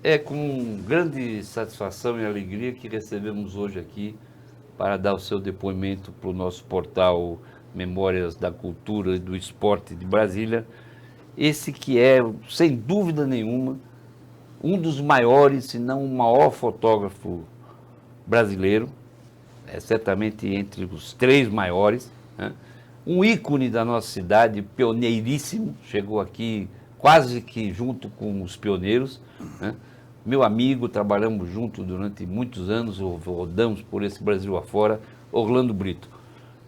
É com grande satisfação e alegria que recebemos hoje aqui para dar o seu depoimento para o nosso portal Memórias da Cultura e do Esporte de Brasília. Esse que é, sem dúvida nenhuma, um dos maiores, se não o maior fotógrafo brasileiro, é certamente entre os três maiores, né? Um ícone da nossa cidade, pioneiríssimo, chegou aqui quase que junto com os pioneiros, né? Meu amigo, trabalhamos juntos durante muitos anos, rodamos por esse Brasil afora, Orlando Brito.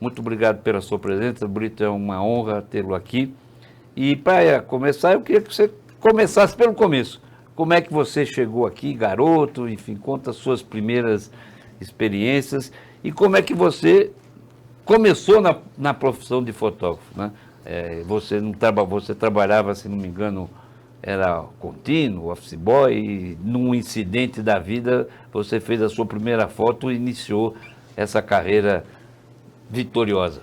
Muito obrigado pela sua presença, Brito, é uma honra tê-lo aqui. E para começar, eu queria que você começasse pelo começo. Como é que você chegou aqui, garoto, enfim, conta as suas primeiras experiências e como é que você começou na profissão de fotógrafo, né? Você, não você trabalhava, se não me engano, era contínuo, office boy, e num incidente da vida você fez a sua primeira foto e iniciou essa carreira vitoriosa.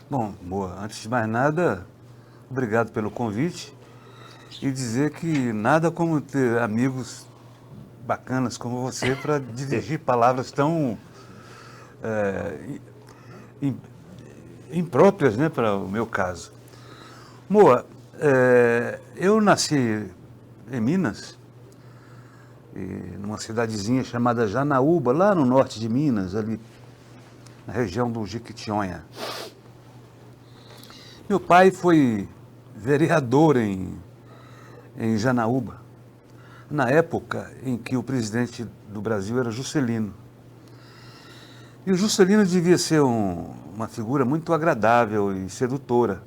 Bom, boa. Antes de mais nada, obrigado pelo convite e dizer que nada como ter amigos bacanas como você para dirigir palavras tão im- impróprias, né, para o meu caso. Moa, eu nasci em Minas, numa cidadezinha chamada Janaúba, lá no norte de Minas, ali na região do Jequitinhonha. Meu pai foi vereador em Janaúba, na época em que o presidente do Brasil era Juscelino. E o Juscelino devia ser uma figura muito agradável e sedutora,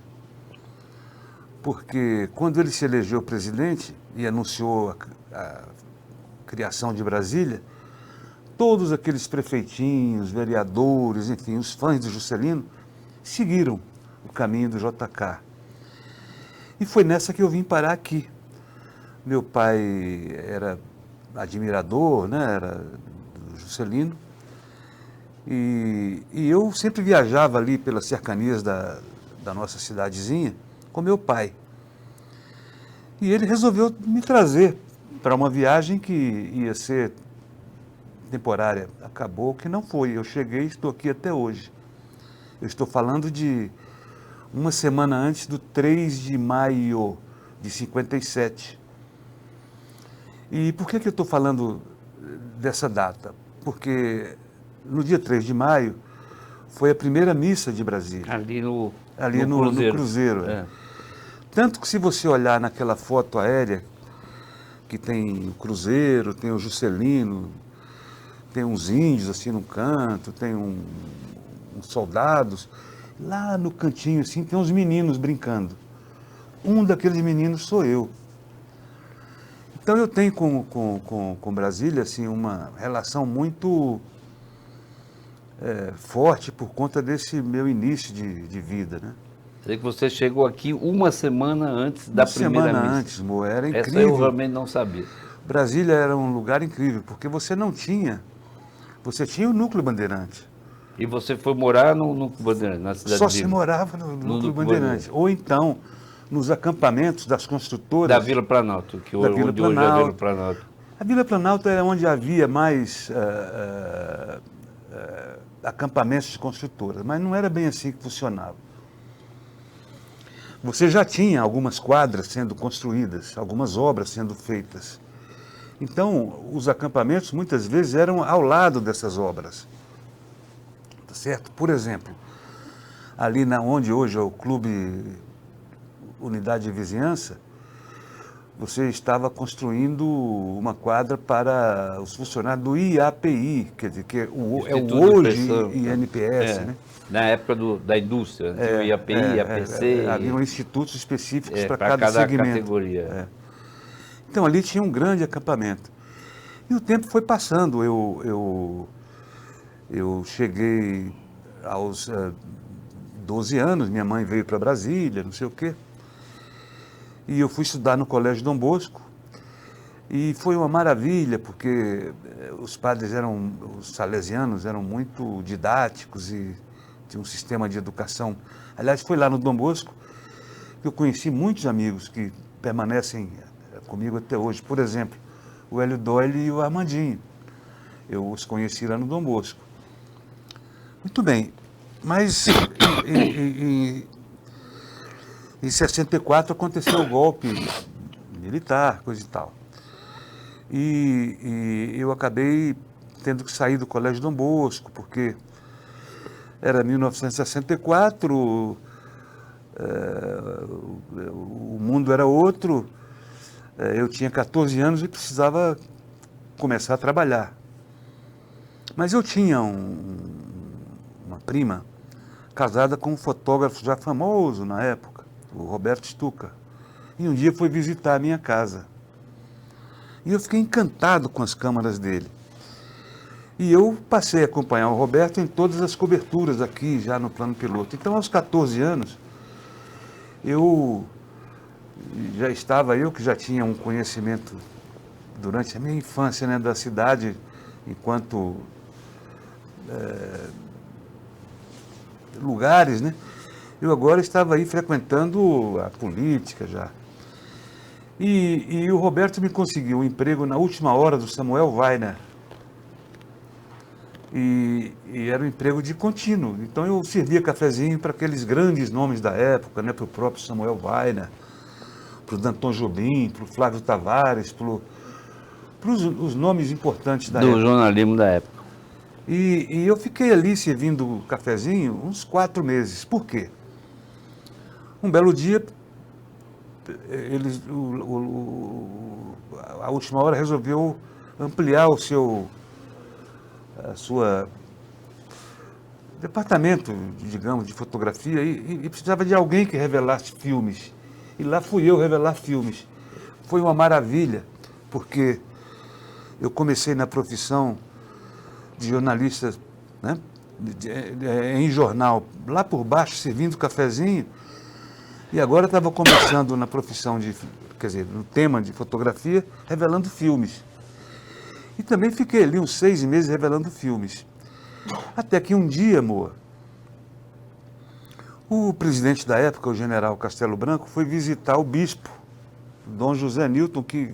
porque quando ele se elegeu presidente e anunciou a criação de Brasília, todos aqueles prefeitinhos, vereadores, enfim, os fãs do Juscelino, seguiram o caminho do JK. E foi nessa que eu vim parar aqui. Meu pai era admirador, né, era do Juscelino, e eu sempre viajava ali pelas cercanias da nossa cidadezinha com meu pai. E ele resolveu me trazer para uma viagem que ia ser temporária. Acabou que não foi. Eu cheguei e estou aqui até hoje. Eu estou falando de uma semana antes do 3 de maio de 57. E por que eu estou falando dessa data? Porque no dia 3 de maio foi a primeira missa de Brasília. Ali no, Ali no no Cruzeiro. Cruzeiro. Tanto que se você olhar naquela foto aérea, que tem o Cruzeiro, tem o Juscelino, tem uns índios assim no canto, tem uns soldados, lá no cantinho assim tem uns meninos brincando. Um daqueles meninos sou eu. Então eu tenho com Brasília assim, uma relação muito forte por conta desse meu início de vida, né? Quer dizer que você chegou aqui uma semana antes da Uma primeira semana missa. antes, Mo, era Essa eu incrível. realmente não sabia. Brasília era um lugar incrível, porque você tinha o núcleo Bandeirante. E você foi morar no Bandeirante, na Cidade Só se Livre, morava no no núcleo Núcleo Bandeirante. Bandeirante, Ou então, nos acampamentos das da construtoras Vila Planalto, da Vila onde hoje é a Vila Planalto. Planalto. A Vila Planalto era onde havia mais acampamentos de construtoras, mas não era bem assim que funcionava. Você já tinha algumas quadras sendo construídas, algumas obras sendo feitas. Então, os acampamentos muitas vezes eram ao lado dessas obras. Tá certo? Por exemplo, ali onde hoje é o Clube Unidade de Vizinhança, você estava construindo uma quadra para os funcionários do IAPI, quer dizer, que é o Instituto de hoje Pressão. INPS, É, né? na época da indústria, tinha o IAPI, Haviam IAPC, institutos específicos para para cada cada segmento. categoria. Então ali tinha um grande acampamento. E o tempo foi passando. Eu cheguei aos 12 anos, minha mãe veio para Brasília, não sei o quê. E eu fui estudar no Colégio Dom Bosco. E foi uma maravilha, porque os salesianos eram muito didáticos e tinham um sistema de educação. Aliás, foi lá no Dom Bosco que eu conheci muitos amigos que permanecem comigo até hoje. Por exemplo, o Hélio Doyle e o Armandinho. Eu os conheci lá no Dom Bosco. Muito bem, mas em 64 aconteceu o golpe militar, coisa e tal. E eu acabei tendo que sair do Colégio Dom Bosco, porque era 1964, o mundo era outro, eu tinha 14 anos e precisava começar a trabalhar. Mas eu tinha uma prima casada com um fotógrafo já famoso na época, o Roberto Stuka. E um dia foi visitar a minha casa. E eu fiquei encantado com as câmeras dele. E eu passei a acompanhar o Roberto em todas as coberturas aqui, já no plano piloto. Então, aos 14 anos, eu que já tinha um conhecimento durante a minha infância, né, da cidade, enquanto lugares, né? Eu agora estava aí frequentando a política já. E o Roberto me conseguiu um emprego na última hora do Samuel Weiner. E era um emprego de contínuo. Então eu servia cafezinho para aqueles grandes nomes da época, né? Para o próprio Samuel Weiner, para o Danton Jobim, para o Flávio Tavares, para os nomes importantes da época. Do jornalismo da época. E eu fiquei ali servindo cafezinho uns 4 meses. Por quê? Um belo dia, a última hora resolveu ampliar o seu departamento, digamos, de fotografia e precisava de alguém que revelasse filmes. E lá fui eu revelar filmes. Foi uma maravilha, porque eu comecei na profissão de jornalista, né, em jornal, lá por baixo, servindo cafezinho, e agora estava começando na profissão no tema de fotografia, revelando filmes. E também fiquei ali uns 6 meses revelando filmes. Até que um dia, amor, o presidente da época, o general Castelo Branco, foi visitar o bispo, Dom José Newton, que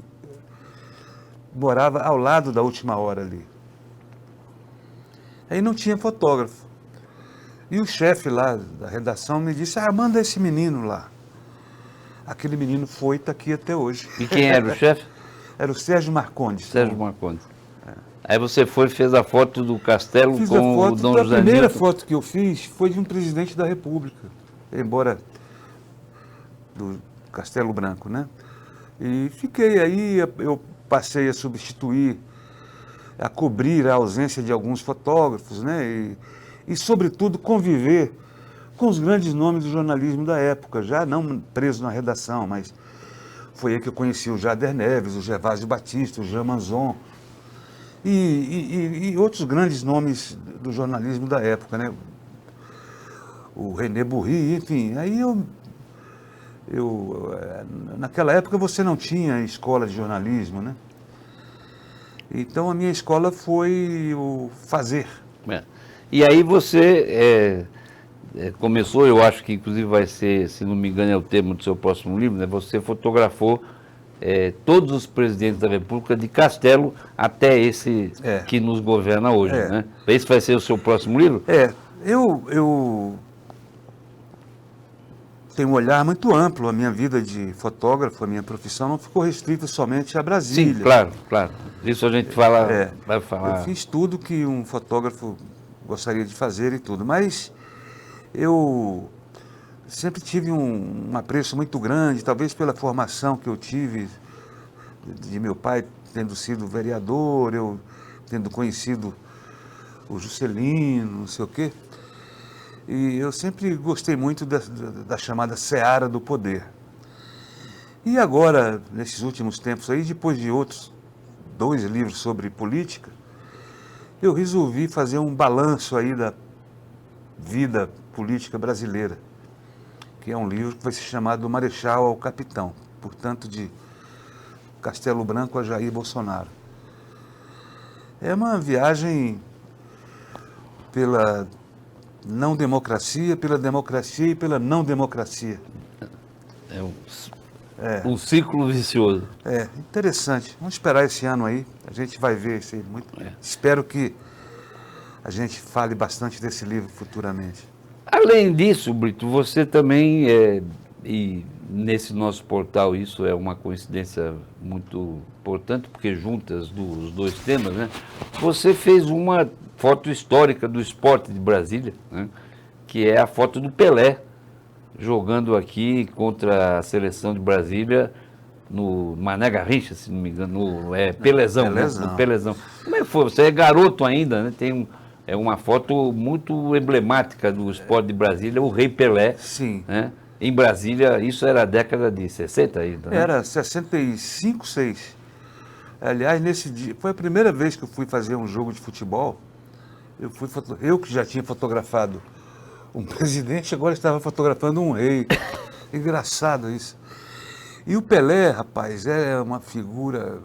morava ao lado da última hora ali. Aí não tinha fotógrafo. E o chefe lá da redação me disse, manda esse menino lá. Aquele menino está aqui até hoje. E quem era o chefe? Era o Sérgio Marcondes. Sérgio Marcondes. Aí você fez a foto do castelo Fiz com a foto, o Dom José A primeira Newton. foto que eu fiz foi de um presidente da República, embora do Castelo Branco, né? E fiquei aí, eu passei a substituir, a cobrir a ausência de alguns fotógrafos, né? E sobretudo, conviver com os grandes nomes do jornalismo da época, já não preso na redação, mas foi aí que eu conheci o Jader Neves, o Gervásio Batista, o Jean Manzon, e outros grandes nomes do jornalismo da época, né? O René Burri, enfim. Aí naquela época você não tinha escola de jornalismo, né? Então a minha escola foi o fazer. E aí você começou, eu acho que inclusive vai ser, se não me engano, é o tema do seu próximo livro, né? Você fotografou todos os presidentes da República, de Castelo até esse que nos governa hoje, né? Esse vai ser o seu próximo livro? Eu tenho um olhar muito amplo. A minha vida de fotógrafo, a minha profissão não ficou restrita somente a Brasília. Sim, claro. Isso a gente vai falar. Eu fiz tudo que um fotógrafo gostaria de fazer e tudo, mas eu sempre tive um apreço muito grande, talvez pela formação que eu tive de meu pai tendo sido vereador, eu tendo conhecido o Juscelino, não sei o quê. E eu sempre gostei muito da chamada seara do poder. E agora, nesses últimos tempos aí, depois de outros 2 livros sobre política, eu resolvi fazer um balanço aí da vida política brasileira, que é um livro que vai se chamar Do Marechal ao Capitão, portanto, de Castelo Branco a Jair Bolsonaro. É uma viagem pela não democracia, pela democracia e pela não democracia. Um ciclo vicioso. Interessante. Vamos esperar esse ano aí. A gente vai ver isso aí muito. Espero que a gente fale bastante desse livro futuramente. Além disso, Brito, você também, e nesse nosso portal isso é uma coincidência muito importante, porque juntas os dois temas, né? Você fez uma foto histórica do esporte de Brasília, né? Que é a foto do Pelé, jogando aqui contra a seleção de Brasília, no Mané Garrincha, se não me engano, Pelezão, Pelezão. Né? No Pelezão. Como é que foi? Você é garoto ainda, né? É uma foto muito emblemática do esporte de Brasília, o Rei Pelé. Sim. Né? Em Brasília, isso era a década de 60 ainda, né? Era 65, 6. Aliás, nesse dia, foi a primeira vez que eu fui fazer um jogo de futebol. Eu que já tinha fotografado um presidente, agora estava fotografando um rei. Engraçado isso. E o Pelé, rapaz, é uma figura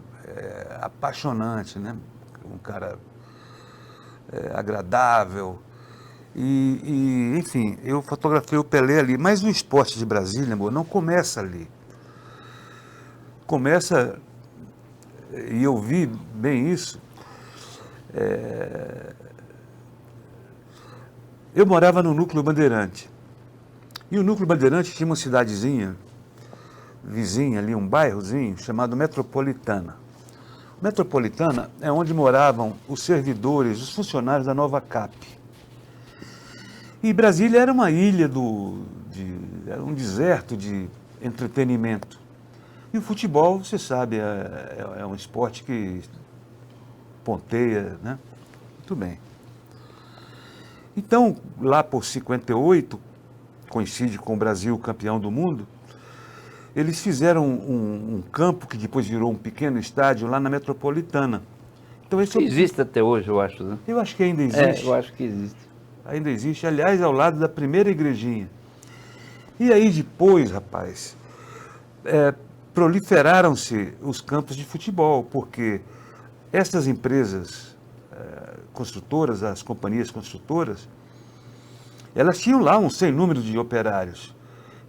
apaixonante, né? Um cara agradável. Enfim, eu fotografei o Pelé ali. Mas o esporte de Brasília, amor, não começa ali. Começa, e eu vi bem isso, eu morava no Núcleo Bandeirante. E o Núcleo Bandeirante tinha uma cidadezinha, vizinha ali, um bairrozinho, chamado Metropolitana. Metropolitana é onde moravam os servidores, os funcionários da Nova Cap. E Brasília era uma ilha era um deserto de entretenimento. E o futebol, você sabe, é um esporte que ponteia, né? Muito bem. Então, lá por 58, coincide com o Brasil campeão do mundo, eles fizeram um campo que depois virou um pequeno estádio lá na Metropolitana. Então, Existe até hoje, eu acho, né? Eu acho que ainda existe. Eu acho que existe. Ainda existe, aliás, ao lado da primeira igrejinha. E aí depois, rapaz, proliferaram-se os campos de futebol, porque essas empresas construtoras, as companhias construtoras, elas tinham lá um sem número de operários,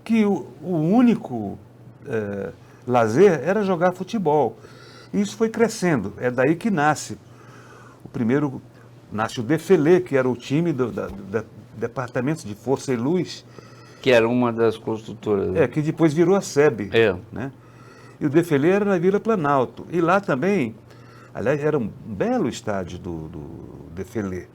que o único lazer era jogar futebol. E isso foi crescendo, é daí que nasce nasce o Defele, que era o time do Departamento de Força e Luz. Que era uma das construtoras. Que depois virou a SEB. Né? E o Defele era na Vila Planalto. E lá também, aliás, era um belo estádio do Defele.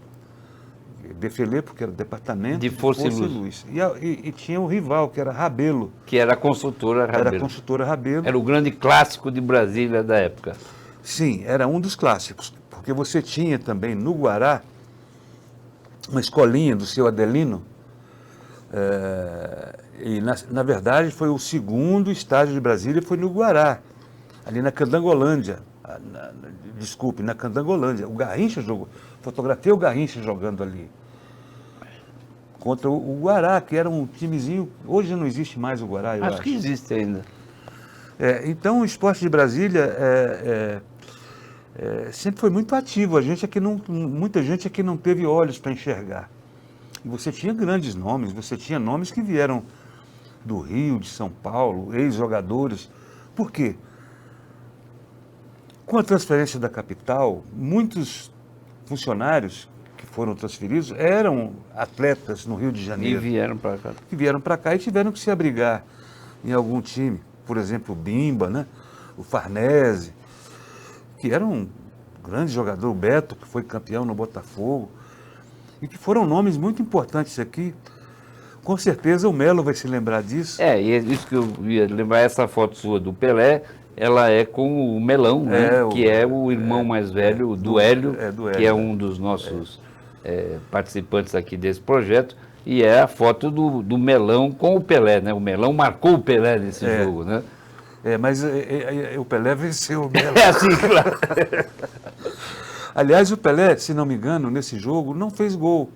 Defele porque era o Departamento de Força e Luz. E tinha um rival, que era Rabelo. Que era a construtora Rabelo. Era a construtora Rabelo. Era o grande clássico de Brasília da época. Sim, era um dos clássicos. Porque você tinha também no Guará uma escolinha do seu Adelino. E na verdade foi o segundo estádio de Brasília, foi no Guará, ali na Candangolândia. Desculpe, na Candangolândia. O Garrincha jogou. Fotografei o Garrincha jogando ali. Contra o Guará, que era um timezinho. Hoje não existe mais o Guará, eu acho. Acho que existe ainda. Então o esporte de Brasília sempre foi muito ativo. Muita gente aqui não teve olhos para enxergar. E você tinha grandes nomes, você tinha nomes que vieram do Rio, de São Paulo, ex-jogadores. Por quê? Com a transferência da capital, muitos funcionários que foram transferidos eram atletas no Rio de Janeiro. E vieram para cá. Que vieram para cá e tiveram que se abrigar em algum time. Por exemplo, o Bimba, né? O Farnese, que era um grande jogador, o Beto, que foi campeão no Botafogo. E que foram nomes muito importantes aqui. Com certeza o Melo vai se lembrar disso. E é isso que eu ia lembrar, essa foto sua do Pelé, ela é com o Melão, né? Que é o irmão mais velho do Hélio, que é um dos nossos participantes aqui desse projeto, e é a foto do Melão com o Pelé, né? O Melão marcou o Pelé nesse jogo, né? Mas o Pelé venceu o Melo. É assim, claro. Aliás, o Pelé, se não me engano, nesse jogo, não fez gol.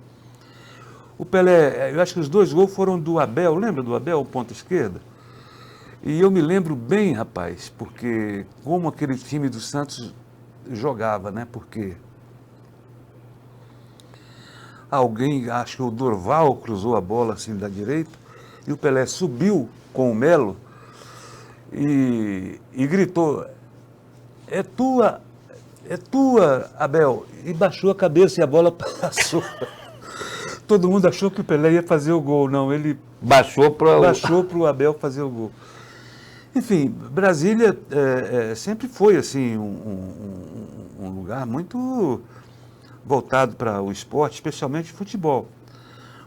O Pelé, eu acho que os 2 gols foram do Abel, lembra do Abel, ponta esquerda? E eu me lembro bem, rapaz, porque como aquele time do Santos jogava, né? Porque alguém, acho que o Dorval cruzou a bola assim da direita, e o Pelé subiu com o Melo e gritou, é tua, Abel, e baixou a cabeça e a bola passou. Todo mundo achou que o Pelé ia fazer o gol, não, ele Baixou para baixou para o Abel fazer o gol. Enfim, Brasília sempre foi assim um lugar muito voltado para o esporte, especialmente futebol.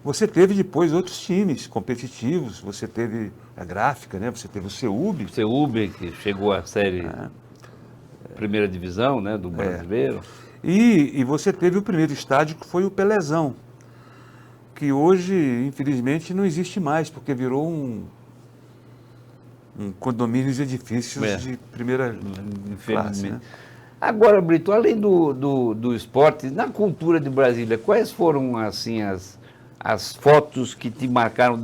Você teve depois outros times competitivos, você teve a Gráfica, né? Você teve o CEUB. o CEUB, que chegou à série primeira divisão, né, do brasileiro. E você teve o primeiro estádio, que foi o Pelezão, que hoje, infelizmente, não existe mais, porque virou um condomínio de edifícios de primeira classe, né? Agora, Brito, além do esporte, na cultura de Brasília, quais foram, assim, as fotos que te marcaram?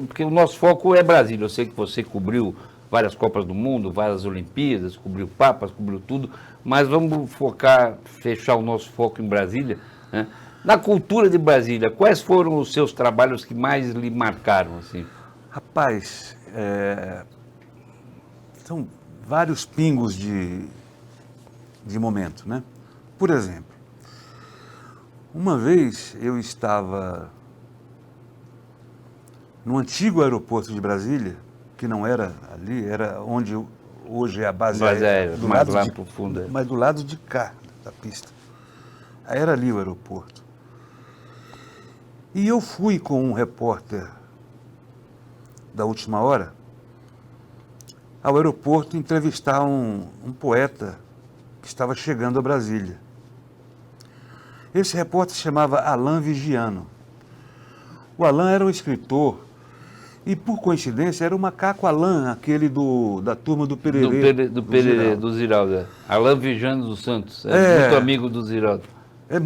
Porque o nosso foco é Brasília. Eu sei que você cobriu várias Copas do Mundo, várias Olimpíadas, cobriu Papas, cobriu tudo, mas vamos fechar o nosso foco em Brasília, né? Na cultura de Brasília, quais foram os seus trabalhos que mais lhe marcaram, assim? Rapaz, são vários pingos de momento, né? Por exemplo, uma vez eu estava no antigo aeroporto de Brasília, que não era ali, era onde hoje é a base aérea, do mais lado lá de, pro fundo. mas do lado de cá da pista. Aí era ali o aeroporto. E eu fui com um repórter da Última Hora ao aeroporto entrevistar um poeta que estava chegando a Brasília. Esse repórter se chamava Alain Vigiano. O Alain era um escritor e, por coincidência, era o Macaco Alain, aquele da turma do Pererê. Do Ziraldo. Alain Vigiano dos Santos, muito amigo do Ziraldo.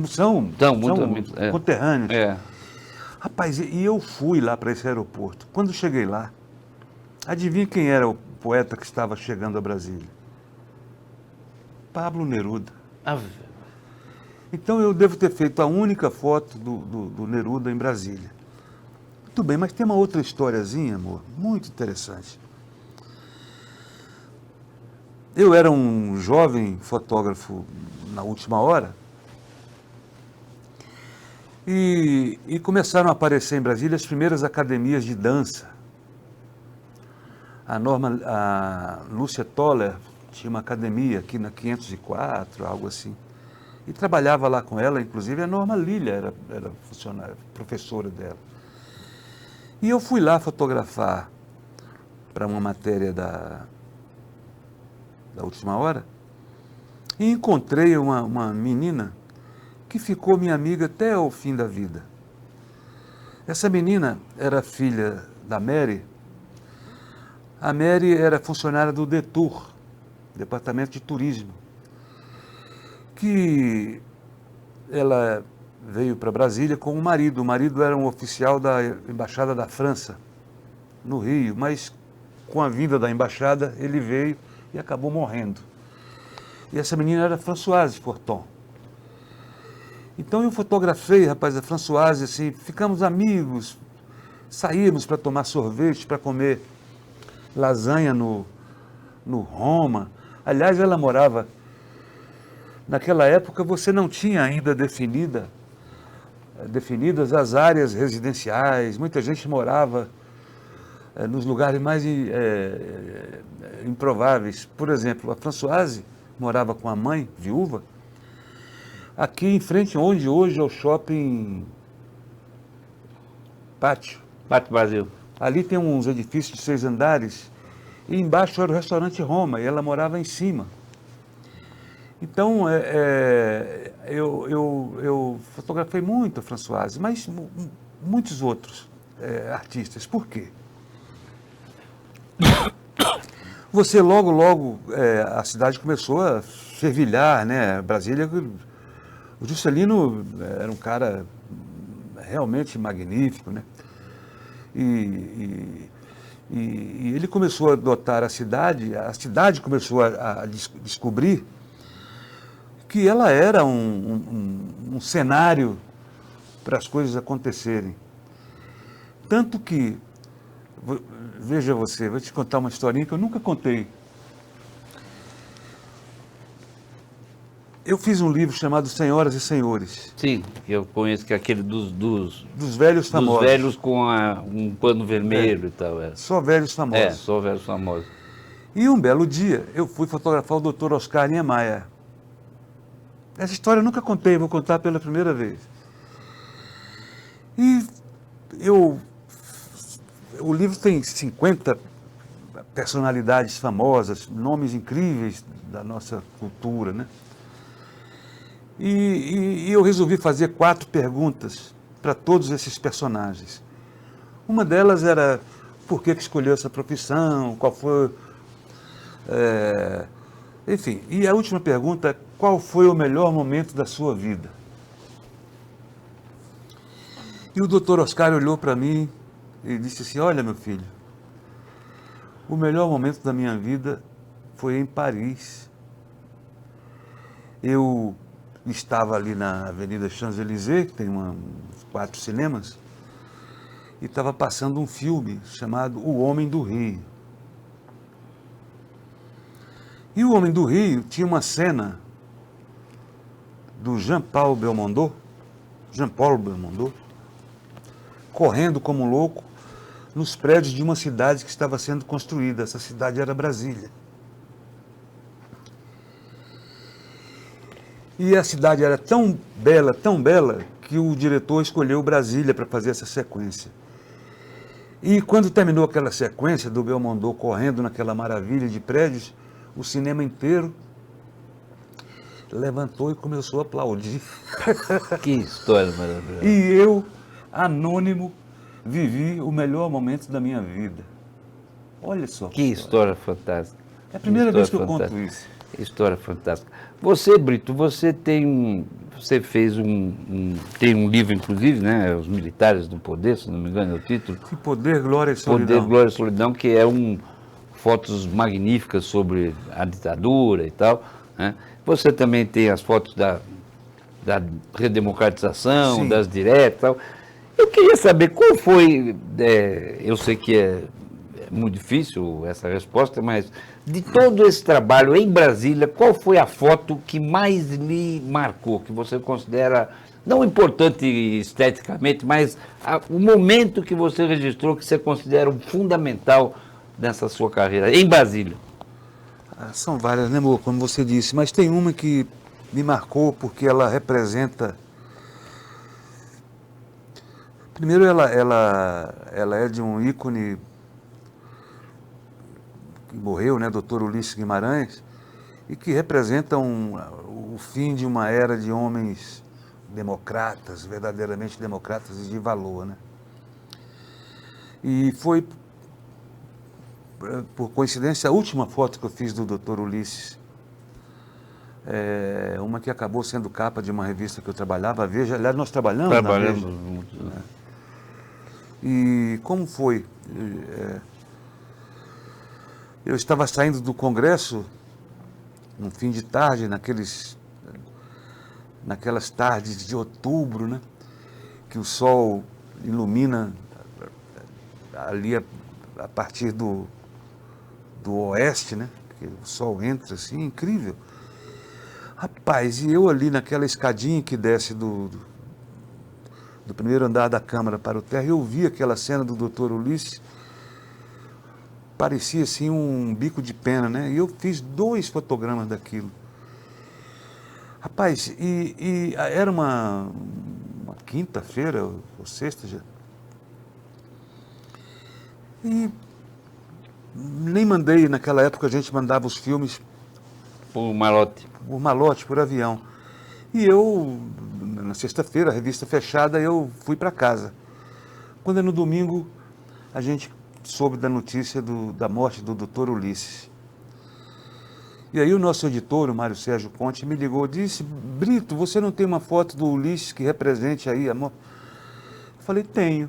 São muito amigos. Conterrâneos. Rapaz, e eu fui lá para esse aeroporto. Quando cheguei lá, adivinha quem era o poeta que estava chegando a Brasília? Pablo Neruda. Então eu devo ter feito a única foto do Neruda em Brasília. Muito bem, mas tem uma outra historiazinha, amor, muito interessante. Eu era um jovem fotógrafo na Última Hora e começaram a aparecer em Brasília as primeiras academias de dança. A Lúcia Toller tinha uma academia aqui na 504, algo assim. E trabalhava lá com ela, inclusive a Norma Lília era funcionária, professora dela. E eu fui lá fotografar para uma matéria da Última Hora e encontrei uma menina que ficou minha amiga até o fim da vida. Essa menina era filha da Mary. A Mary era funcionária do DETUR, Departamento de Turismo, que ela veio para Brasília com o marido. O marido era um oficial da Embaixada da França, no Rio, mas com a vinda da embaixada ele veio e acabou morrendo. E essa menina era Françoise Forton. Então eu fotografei, rapaz, a Françoise, assim, ficamos amigos, saímos para tomar sorvete, para comer lasanha no Roma. Aliás, ela morava... Naquela época você não tinha ainda definidas as áreas residenciais, muita gente morava nos lugares mais improváveis. Por exemplo, a Françoise morava com a mãe, viúva, aqui em frente, onde hoje é o shopping Pátio. Pátio Brasil. Ali tem uns edifícios de 6 andares e embaixo era o restaurante Roma e ela morava em cima. Então, eu fotografei muito a Françoise, mas muitos outros artistas. Por quê? Você logo, a cidade começou a fervilhar, né? Brasília, o Juscelino era um cara realmente magnífico, né? E ele começou a adotar a cidade começou a descobrir que ela era um cenário para as coisas acontecerem. Tanto que Veja você, vou te contar uma historinha que eu nunca contei. Eu fiz um livro chamado Senhoras e Senhores, Sim, eu conheço que é aquele dos velhos dos famosos. velhos com um pano vermelho e tal. Só velhos famosos. Só velhos famosos. E um belo dia, eu fui fotografar o Dr. Oscar Niemeyer. Essa história eu nunca contei, vou contar pela primeira vez. E o livro tem 50 personalidades famosas, nomes incríveis da nossa cultura, né? E eu resolvi fazer 4 perguntas para todos esses personagens. Uma delas era por que escolheu essa profissão, qual foi... enfim, e a última pergunta é qual foi o melhor momento da sua vida? E o Dr. Oscar olhou para mim e disse assim, olha meu filho, o melhor momento da minha vida foi em Paris. Eu estava ali na Avenida Champs-Élysées, que tem uns 4 cinemas, e estava passando um filme chamado O Homem do Rio. E O Homem do Rio tinha uma cena do Jean-Paul Belmondo, correndo como um louco nos prédios de uma cidade que estava sendo construída. Essa cidade era Brasília. E a cidade era tão bela, que o diretor escolheu Brasília para fazer essa sequência. E quando terminou aquela sequência do Belmondo correndo naquela maravilha de prédios, o cinema inteiro levantou e começou a aplaudir. Que história maravilhosa. E eu, anônimo, vivi o melhor momento da minha vida. Olha só. Que história fantástica. É a primeira vez que eu fantástica. conto isso. História fantástica. Você, Brito, você fez tem um livro, inclusive, né? Os Militares do Poder, se não me engano é o título. Que Poder, Glória e Solidão. Poder, Glória e Solidão, que é fotos magníficas sobre a ditadura e tal, né? Você também tem as fotos da redemocratização, Sim. das diretas e tal. Eu queria saber qual foi, eu sei que é muito difícil essa resposta, mas de todo esse trabalho em Brasília, qual foi a foto que mais lhe marcou, que você considera, não importante esteticamente, mas o momento que você registrou que você considera fundamental nessa sua carreira, em Brasília? São várias, né, amor? Como você disse, mas tem uma que me marcou porque ela representa... Primeiro, ela é de um ícone que morreu, né, Dr. Ulisses Guimarães, e que representa o fim de uma era de homens democratas, verdadeiramente democratas e de valor, né? E foi, por coincidência, a última foto que eu fiz do Dr. Ulisses, uma que acabou sendo capa de uma revista que eu trabalhava, a Veja. Aliás, nós trabalhamos na Veja. Muito, né? E como foi? Eu estava saindo do Congresso, no fim de tarde, naquelas tardes de outubro, né? Que o sol ilumina ali a partir do oeste, né? Que o sol entra assim, incrível. Rapaz, e eu ali naquela escadinha que desce do primeiro andar da Câmara para o térreo, eu vi aquela cena do Dr. Ulisses, parecia assim um bico de pena, né? E eu fiz 2 fotogramas daquilo. Rapaz, e era uma quinta-feira ou sexta já. E nem mandei, naquela época a gente mandava os filmes Por malote. por malote, por avião. E eu, na sexta-feira, a revista fechada, eu fui para casa. Quando no domingo, a gente soube da notícia da morte do Dr. Ulisses. E aí o nosso editor, o Mário Sérgio Conte, me ligou e disse, Brito, você não tem uma foto do Ulisses que represente aí a morte? Eu falei, tenho.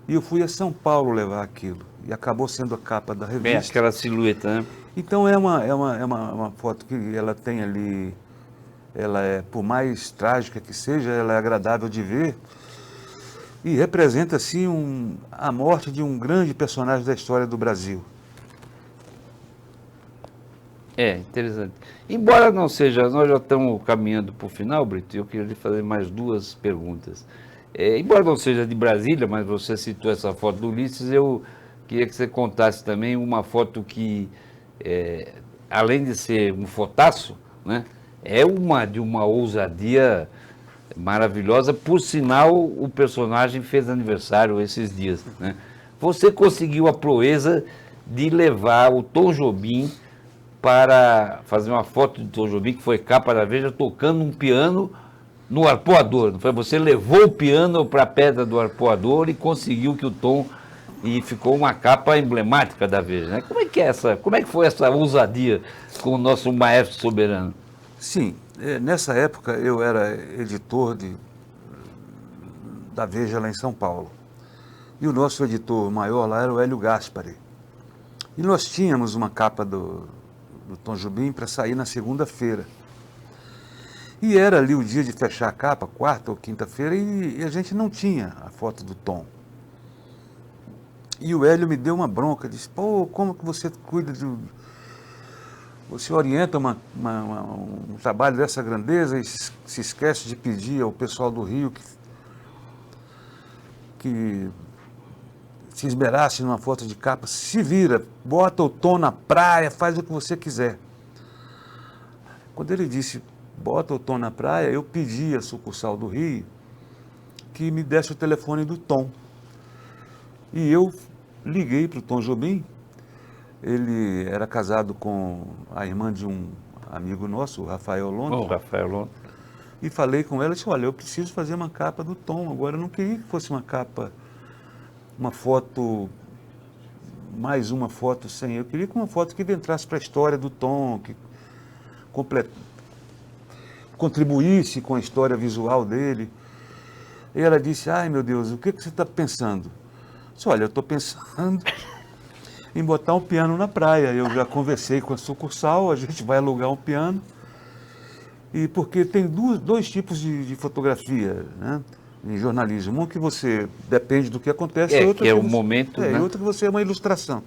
E eu fui a São Paulo levar aquilo. E acabou sendo a capa da revista. Bem, aquela silhueta, né? Então é uma foto que ela tem ali, ela é, por mais trágica que seja, ela é agradável de ver, e representa, assim, a morte de um grande personagem da história do Brasil. É, interessante. Embora não seja, nós já estamos caminhando para o final, Brito, eu queria lhe fazer mais duas perguntas. Embora não seja de Brasília, mas você citou essa foto do Ulisses, eu queria que você contasse também uma foto que, além de ser um fotaço, né, é de uma ousadia maravilhosa. Por sinal, o personagem fez aniversário esses dias, né? Você conseguiu a proeza de levar o Tom Jobim para fazer uma foto de Tom Jobim, que foi capa da Veja, tocando um piano no arpoador. Não foi? Você levou o piano para a pedra do arpoador e conseguiu que o Tom... E ficou uma capa emblemática da Veja, né? Como é que foi essa ousadia com o nosso maestro soberano? Sim, nessa época eu era editor da Veja lá em São Paulo. E o nosso editor maior lá era o Hélio Gaspari. E nós tínhamos uma capa do Tom Jobim para sair na segunda-feira. E era ali o dia de fechar a capa, quarta ou quinta-feira, e a gente não tinha a foto do Tom. E o Hélio me deu uma bronca, disse, pô, como que você cuida Você orienta um trabalho dessa grandeza e se esquece de pedir ao pessoal do Rio que se esmerasse numa foto de capa, se vira, bota o Tom na praia, faz o que você quiser. Quando ele disse, bota o Tom na praia, eu pedi à sucursal do Rio que me desse o telefone do Tom. E eu liguei para o Tom Jobim. Ele era casado com a irmã de um amigo nosso, o Rafael Londres. O Rafael Londres. E falei com ela, disse, olha, eu preciso fazer uma capa do Tom. Agora, eu não queria que fosse uma capa, uma foto, mais uma foto sem. Eu queria que uma foto que entrasse para a história do Tom, que contribuísse com a história visual dele. E ela disse, ai meu Deus, o que você está pensando? Eu disse, olha, eu estou pensando em botar um piano na praia. Eu já conversei com a sucursal, a gente vai alugar um piano. E porque tem dois tipos de fotografia, né, em jornalismo. Um que você depende do que acontece, e outro que é o momento, né? E outro que você é uma ilustração.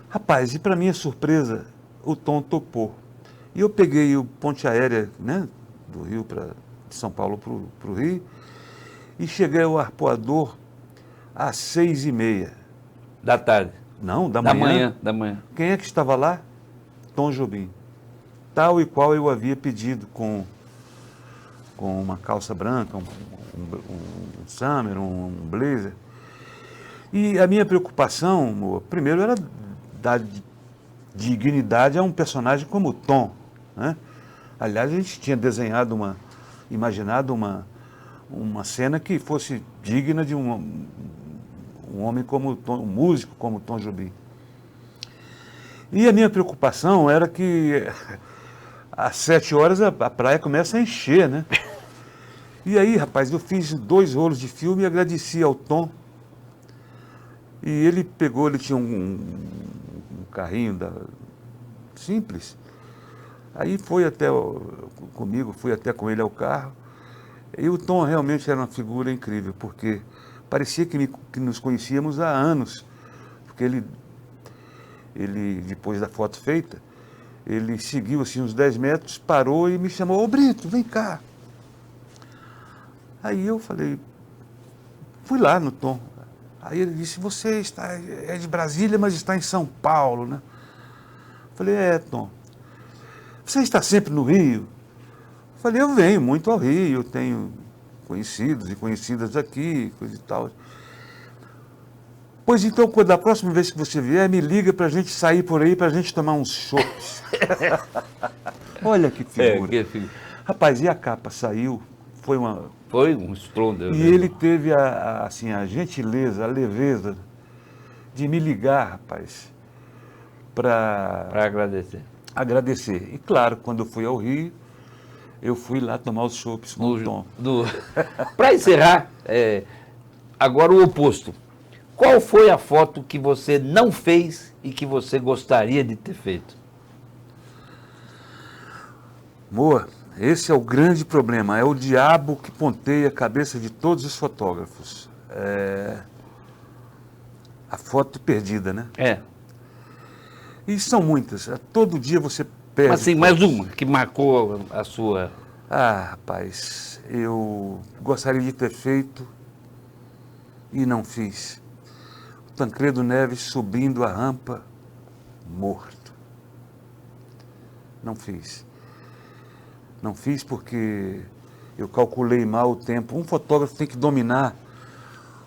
Rapaz, e para minha surpresa, o Tom topou. E eu peguei o ponte aérea, né, do Rio de São Paulo para o Rio, e cheguei ao Arpoador às 6h30. Da tarde. Não, da manhã. Da manhã. Quem é que estava lá? Tom Jobim. Tal e qual eu havia pedido, com uma calça branca, um summer, um blazer. E a minha preocupação, amor, primeiro, era dar dignidade a um personagem como o Tom, né? Aliás, a gente tinha imaginado uma cena que fosse digna de um homem como Tom, um músico como Tom Jobim. E a minha preocupação era que às 7h a praia começa a encher, né? E aí, rapaz, eu fiz 2 rolos de filme e agradeci ao Tom. E ele pegou, ele tinha um carrinho simples. Aí foi comigo, fui até com ele ao carro. E o Tom realmente era uma figura incrível, porque parecia que nos conhecíamos há anos. Porque ele, depois da foto feita, ele seguiu assim uns 10 metros, parou e me chamou, ô Brito, vem cá. Aí eu falei, fui lá no Tom. Aí ele disse, você é de Brasília, mas está em São Paulo, né? Eu falei, Tom, você está sempre no Rio? Eu falei, eu venho muito ao Rio, eu tenho conhecidos e conhecidas aqui, coisa e tal. Pois então, da próxima vez que você vier, me liga para a gente sair por aí, para a gente tomar uns chopps. Olha que figura. Rapaz, e a capa saiu, foi um estrondo. E ele teve a gentileza, a leveza de me ligar, rapaz, para agradecer. E claro, quando eu fui ao Rio, eu fui lá tomar os chopps com o Tom. Para encerrar, agora o oposto. Qual foi a foto que você não fez e que você gostaria de ter feito? Moa, Esse é o grande problema, é o diabo que ponteia a cabeça de todos os fotógrafos. A foto perdida, né? É. E são muitas, todo dia você perde. Mas sim, mais uma que marcou a sua... Ah, rapaz, eu gostaria de ter feito e não fiz. O Tancredo Neves subindo a rampa, morto. Não fiz. Não fiz porque eu calculei mal o tempo. Um fotógrafo tem que dominar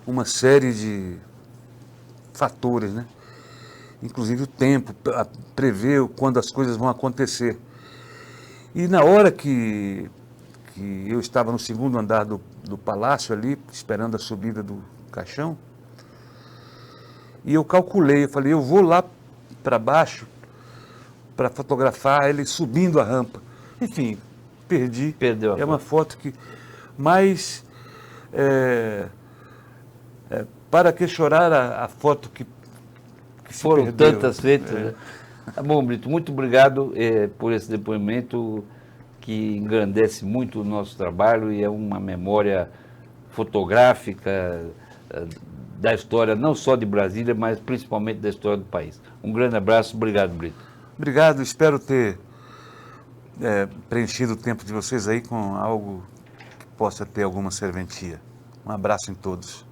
uma série de fatores, né? Inclusive o tempo, prever quando as coisas vão acontecer. E na hora que eu estava no segundo andar do palácio ali, esperando a subida do caixão, e eu calculei, eu falei, eu vou lá para baixo para fotografar ele subindo a rampa. Enfim, perdi. Perdeu a É uma foto. foto que... Mas, para que chorar a foto que se Foram perdeu? tantas feitas, né? Tá bom, Brito, muito obrigado por esse depoimento que engrandece muito o nosso trabalho e é uma memória fotográfica da história, não só de Brasília, mas principalmente da história do país. Um grande abraço, obrigado, Brito. Obrigado, espero ter preenchido o tempo de vocês aí com algo que possa ter alguma serventia. Um abraço em todos.